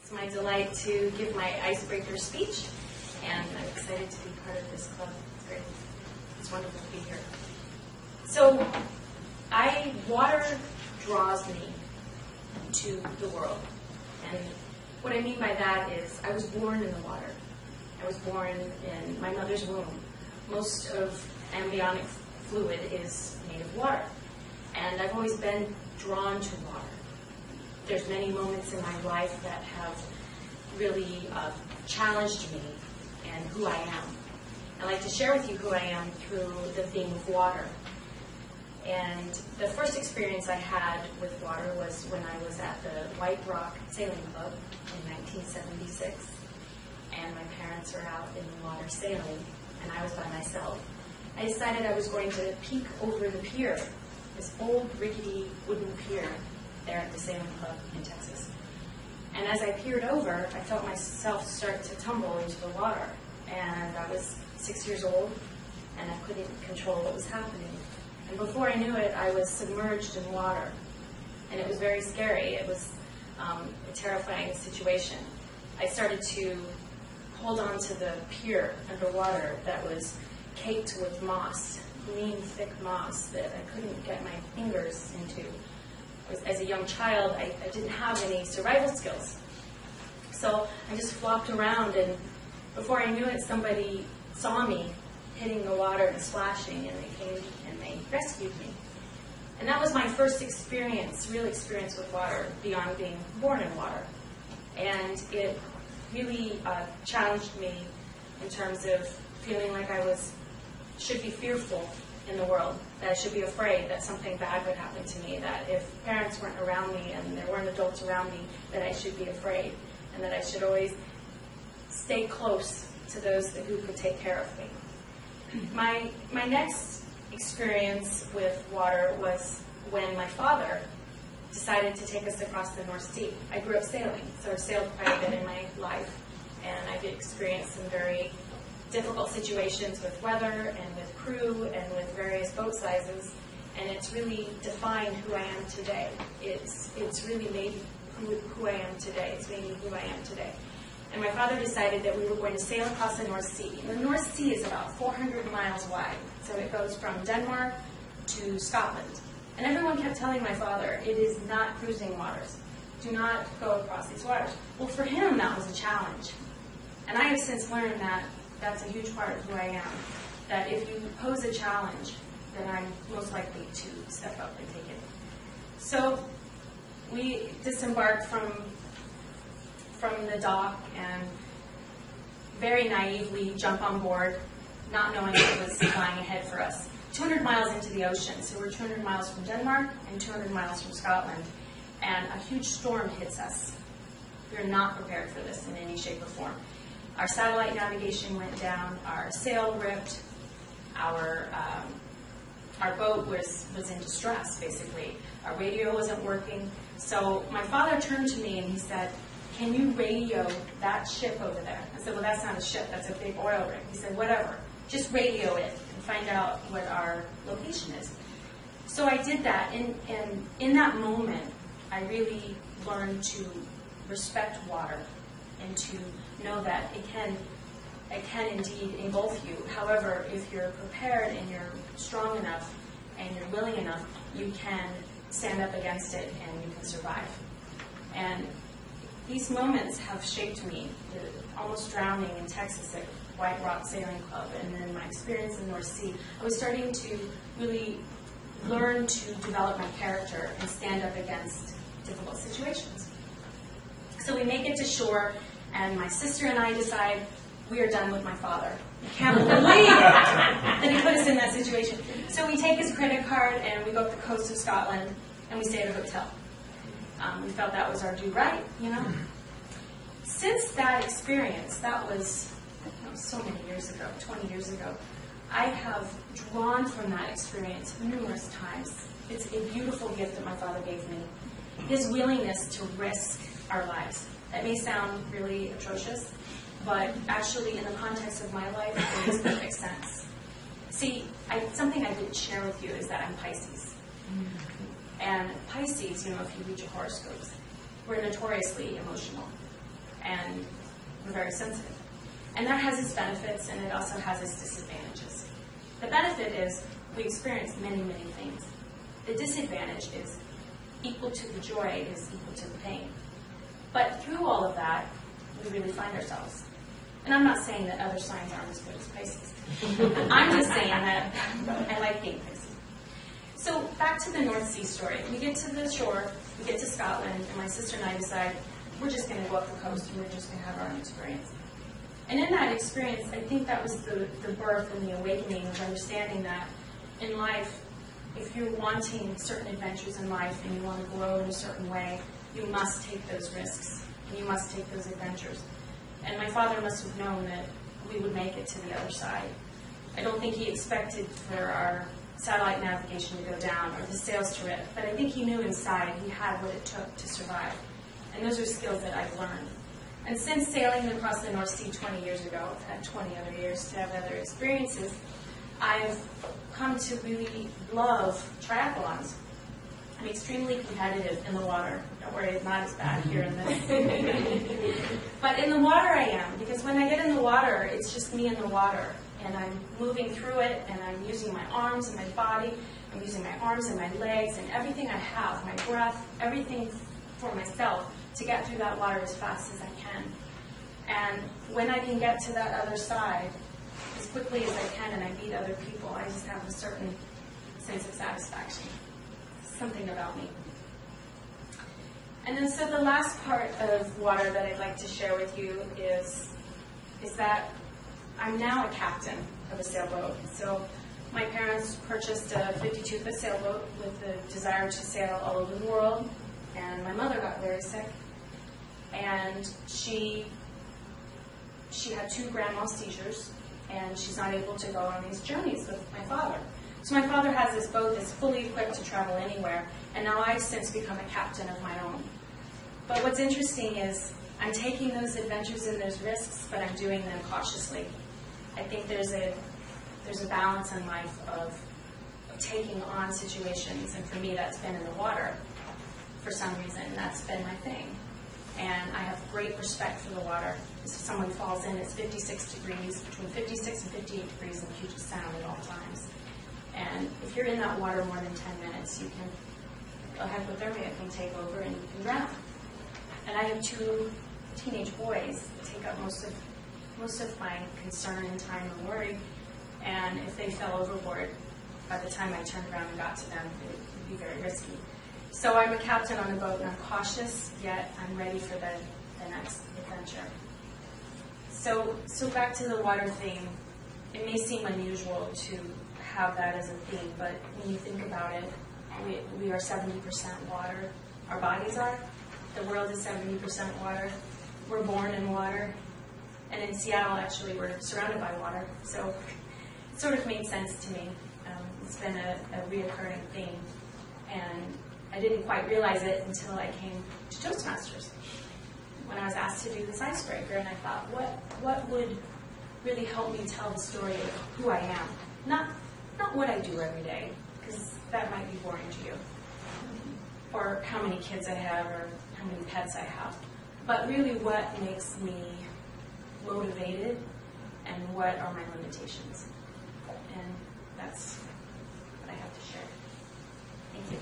It's my delight to give my icebreaker speech, and I'm excited to be part of this club. It's great. It's wonderful to be here. So, water draws me to the world. And what I mean by that is I was born in the water. I was born in my mother's womb. Most of embryonic fluid is made of water. And I've always been drawn to water. There's many moments in my life that have really challenged me and who I am. I'd like to share with you who I am through the theme of water. And the first experience I had with water was when I was at the White Rock Sailing Club in 1976. And my parents were out in the water sailing, and I was by myself. I decided I was going to peek over the pier, this old rickety wooden pier there at the Sailing Club in Texas. And as I peered over, I felt myself start to tumble into the water. And I was 6 years old, and I couldn't control what was happening. And before I knew it, I was submerged in water. And it was very scary. It was a terrifying situation. I started to hold on to the pier underwater that was caked with moss, green, thick moss that I couldn't get my fingers into. As a young child, I didn't have any survival skills. So I just flopped around, and before I knew it, somebody saw me hitting the water and splashing, and they came and they rescued me. And that was my first experience, real experience with water, beyond being born in water. And it really challenged me in terms of feeling like I should be fearful in the world, that I should be afraid that something bad would happen to me, that if parents weren't around me and there weren't adults around me, that I should be afraid, and that I should always stay close to those who could take care of me. My next experience with water was when my father decided to take us across the North Sea. I grew up sailing, so I've sailed quite a bit in my life, and I've experienced some very difficult situations with weather and with crew and with various boat sizes, and it's really defined who I am today. It's really made who I am today. It's made me who I am today. And my father decided that we were going to sail across the North Sea. The North Sea is about 400 miles wide, so it goes from Denmark to Scotland. And everyone kept telling my father, it is not cruising waters. Do not go across these waters. Well, for him, that was a challenge. And I have since learned that that's a huge part of who I am. That if you pose a challenge, then I'm most likely to step up and take it. So we disembarked from the dock and very naively jump on board, not knowing what was lying ahead for us. 200 miles into the ocean, so we're 200 miles from Denmark and 200 miles from Scotland, and a huge storm hits us. We're not prepared for this in any shape or form. Our satellite navigation went down, our sail ripped, our boat was in distress, basically. Our radio wasn't working. So my father turned to me and he said, "Can you radio that ship over there?" I said, "Well, that's not a ship, that's a big oil rig." He said, "Whatever, just radio it and find out what our location is." So I did that, and in that moment, I really learned to respect water and to know that it can indeed engulf you. However, if you're prepared and you're strong enough and you're willing enough, you can stand up against it and you can survive. And these moments have shaped me, almost drowning in Texas at White Rock Sailing Club, and then my experience in the North Sea. I was starting to really learn to develop my character and stand up against difficult situations. So we make it to shore, and my sister and I decide we are done with my father. I can't believe that he put us in that situation. So we take his credit card and we go up the coast of Scotland and we stay at a hotel. We felt that was our due right, you know. Since that experience, that was so many years ago, 20 years ago, I have drawn from that experience numerous times. It's a beautiful gift that my father gave me. His willingness to risk our lives. That may sound really atrocious, but actually in the context of my life, it makes perfect sense. See, something I didn't share with you is that I'm Pisces. And Pisces, if you read your horoscopes, we're notoriously emotional. very sensitive. And that has its benefits, and it also has its disadvantages. The benefit is we experience many, many things. The disadvantage is equal to the joy is equal to the pain. But through all of that, we really find ourselves. And I'm not saying that other signs aren't as good as Pisces. I'm just saying that I like being Pisces. So back to the North Sea story. We get to the shore, we get to Scotland, and my sister and I decide we're just going to go up the coast and we're just going to have our own experience. And in that experience, I think that was the birth and the awakening of understanding that in life, if you're wanting certain adventures in life and you want to grow in a certain way, you must take those risks and you must take those adventures. And my father must have known that we would make it to the other side. I don't think he expected for our satellite navigation to go down or the sails to rip, but I think he knew inside he had what it took to survive. And those are skills that I've learned. And since sailing across the North Sea 20 years ago, I've had 20 other years to have other experiences, I've come to really love triathlons. I'm extremely competitive in the water. Don't worry, it's not as bad here in this. But in the water I am, because when I get in the water, it's just me in the water. And I'm moving through it, and I'm using my arms and my body. I'm using my arms and my legs and everything I have, my breath, everything for myself to get through that water as fast as I can. And when I can get to that other side as quickly as I can and I meet other people, I just have a certain sense of satisfaction. Something about me. And then so the last part of water that I'd like to share with you is that I'm now a captain of a sailboat. So my parents purchased a 52-foot sailboat with the desire to sail all over the world, and my mother got very sick, and she had 2 grand mal seizures, and she's not able to go on these journeys with my father. So my father has this boat that's fully equipped to travel anywhere, and now I've since become a captain of my own. But what's interesting is I'm taking those adventures and those risks, but I'm doing them cautiously. I think there's a balance in life of taking on situations, and for me that's been in the water for some reason. That's been my thing. And I have great respect for the water. If someone falls in, it's 56 degrees, between 56 and 58 degrees in Puget Sound at all times. And if you're in that water more than 10 minutes, you can, hypothermia can take over and you can drown. And I have 2 teenage boys that take up most of my concern and time and worry. And if they fell overboard, by the time I turned around and got to them, it would be very risky. So I'm a captain on the boat, and I'm cautious, yet I'm ready for the next adventure. So back to the water theme. It may seem unusual to have that as a theme, but when you think about it, we are 70% water. Our bodies are. The world is 70% water. We're born in water. And in Seattle, actually, we're surrounded by water. So it sort of made sense to me. It's been a reoccurring theme. And I didn't quite realize it until I came to Toastmasters, when I was asked to do this icebreaker, and I thought, what would really help me tell the story of who I am? Not what I do every day, because that might be boring to you, or how many kids I have, or how many pets I have, but really what makes me motivated, and what are my limitations. And that's what I have to share. Thank you.